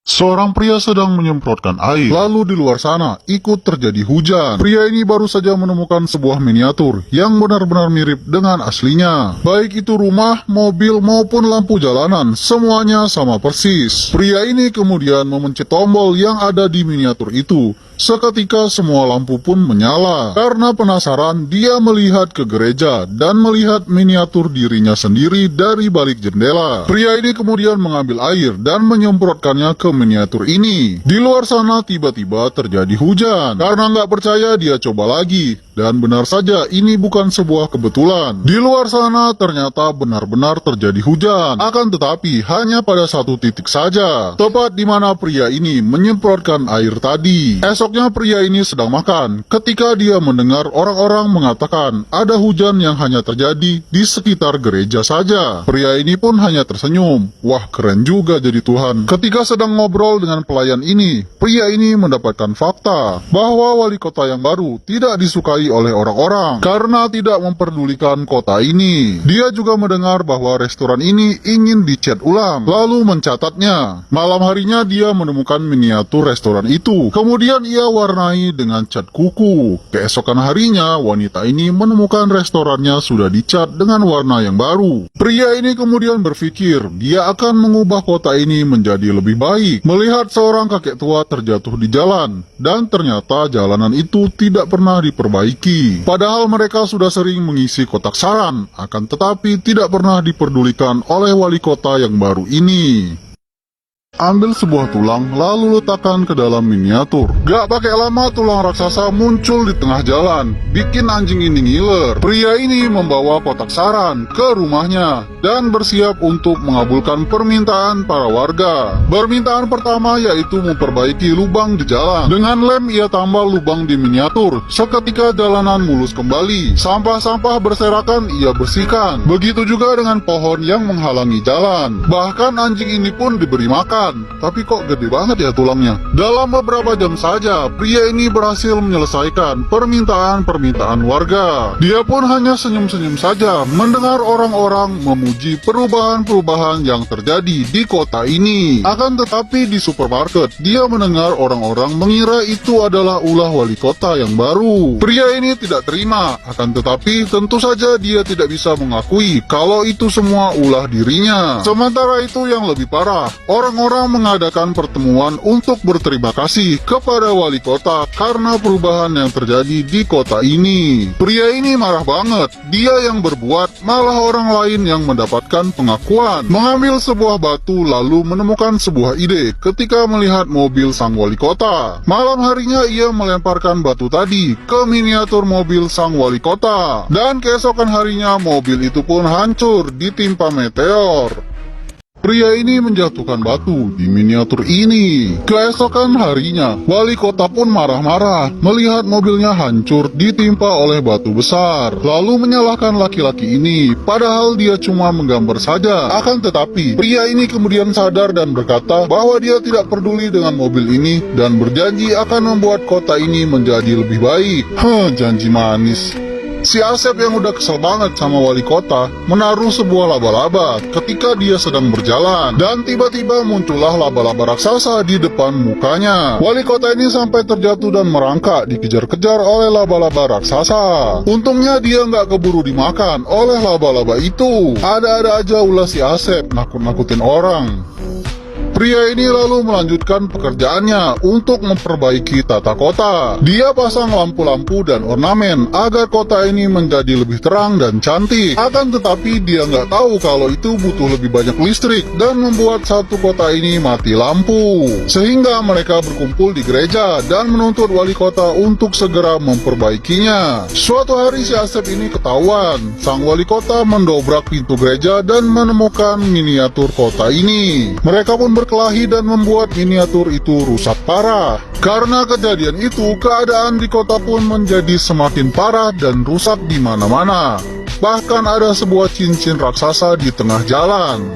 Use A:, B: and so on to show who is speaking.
A: Seorang pria sedang menyemprotkan air, lalu di luar sana ikut terjadi hujan. Pria ini baru saja menemukan sebuah miniatur yang benar-benar mirip dengan aslinya. Baik itu rumah, mobil, maupun lampu jalanan, semuanya sama persis. Pria ini kemudian memencet tombol yang ada di miniatur itu. Seketika semua lampu pun menyala. Karena penasaran, dia melihat ke gereja dan melihat miniatur dirinya sendiri dari balik jendela. Pria ini kemudian mengambil air dan menyemprotkannya ke miniatur ini. Di luar sana tiba-tiba terjadi hujan. Karena nggak percaya, dia coba lagi. Dan benar saja, ini bukan sebuah kebetulan. Di luar sana ternyata benar-benar terjadi hujan. Akan tetapi hanya pada satu titik saja, tepat di mana pria ini menyemprotkan air tadi. Esoknya pria ini sedang makan ketika dia mendengar orang-orang mengatakan ada hujan yang hanya terjadi di sekitar gereja saja. Pria ini pun hanya tersenyum. Wah, keren juga jadi Tuhan. Ketika sedang ngobrol dengan pelayan ini, pria ini mendapatkan fakta bahwa wali kota yang baru tidak disukai oleh orang-orang karena tidak memperdulikan kota ini. Dia juga mendengar bahwa restoran ini ingin dicat ulang, lalu mencatatnya. Malam harinya dia menemukan miniatur restoran itu. Kemudian ia warnai dengan cat kuku. Keesokan harinya, wanita ini menemukan restorannya sudah dicat dengan warna yang baru. Pria ini kemudian berpikir dia akan mengubah kota ini menjadi lebih baik. Melihat seorang kakek tua terjatuh di jalan, dan ternyata jalanan itu tidak pernah diperbaiki. Padahal mereka sudah sering mengisi kotak saran, akan tetapi tidak pernah diperdulikan oleh wali kota yang baru ini. Ambil sebuah tulang, lalu letakkan ke dalam miniatur. Gak pakai lama, tulang raksasa muncul di tengah jalan, bikin anjing ini ngiler. Pria ini membawa kotak saran ke rumahnya dan bersiap untuk mengabulkan permintaan para warga. Permintaan pertama yaitu memperbaiki lubang di jalan. Dengan lem ia tambah lubang di miniatur. Seketika jalanan mulus kembali. Sampah-sampah berserakan ia bersihkan. Begitu juga dengan pohon yang menghalangi jalan. Bahkan anjing ini pun diberi makan. Tapi kok gede banget ya tulangnya. Dalam beberapa jam saja, pria ini berhasil menyelesaikan permintaan-permintaan warga. Dia pun hanya senyum-senyum saja mendengar orang-orang memuji perubahan-perubahan yang terjadi di kota ini. Akan tetapi di supermarket, dia mendengar orang-orang mengira itu adalah ulah wali kota yang baru. Pria ini tidak terima, akan tetapi tentu saja dia tidak bisa mengakui kalau itu semua ulah dirinya. Sementara itu yang lebih parah, orang-orang mengadakan pertemuan untuk berterima kasih kepada wali kota karena perubahan yang terjadi di kota ini. Pria ini marah banget. Dia yang berbuat, malah orang lain yang mendapatkan pengakuan. Mengambil sebuah batu lalu menemukan sebuah ide ketika melihat mobil sang wali kota. Malam harinya ia melemparkan batu tadi ke miniatur mobil sang wali kota. Dan keesokan harinya mobil itu pun hancur ditimpa meteor. Pria ini menjatuhkan batu di miniatur ini. Keesokan harinya, wali kota pun marah-marah melihat mobilnya hancur ditimpa oleh batu besar. Lalu menyalahkan laki-laki ini, padahal dia cuma menggambar saja. Akan tetapi, pria ini kemudian sadar dan berkata bahwa dia tidak peduli dengan mobil ini dan berjanji akan membuat kota ini menjadi lebih baik. Janji manis. Si Asep yang udah kesel banget sama wali kota menaruh sebuah laba-laba ketika dia sedang berjalan. Dan tiba-tiba muncullah laba-laba raksasa di depan mukanya. Wali kota ini sampai terjatuh dan merangkak dikejar-kejar oleh laba-laba raksasa. Untungnya dia nggak keburu dimakan oleh laba-laba itu. Ada-ada aja ulah si Asep nakut-nakutin orang. Pria ini lalu melanjutkan pekerjaannya untuk memperbaiki tata kota. Dia pasang lampu-lampu dan ornamen agar kota ini menjadi lebih terang dan cantik. Akan tetapi dia nggak tahu kalau itu butuh lebih banyak listrik dan membuat satu kota ini mati lampu. Sehingga mereka berkumpul di gereja dan menuntut wali kota untuk segera memperbaikinya. Suatu hari si Asep ini ketahuan. Sang wali kota mendobrak pintu gereja dan menemukan miniatur kota ini. Mereka pun berkelahi dan membuat miniatur itu rusak parah. Karena kejadian itu, keadaan di kota pun menjadi semakin parah dan rusak di mana-mana. Bahkan ada sebuah cincin raksasa di tengah jalan.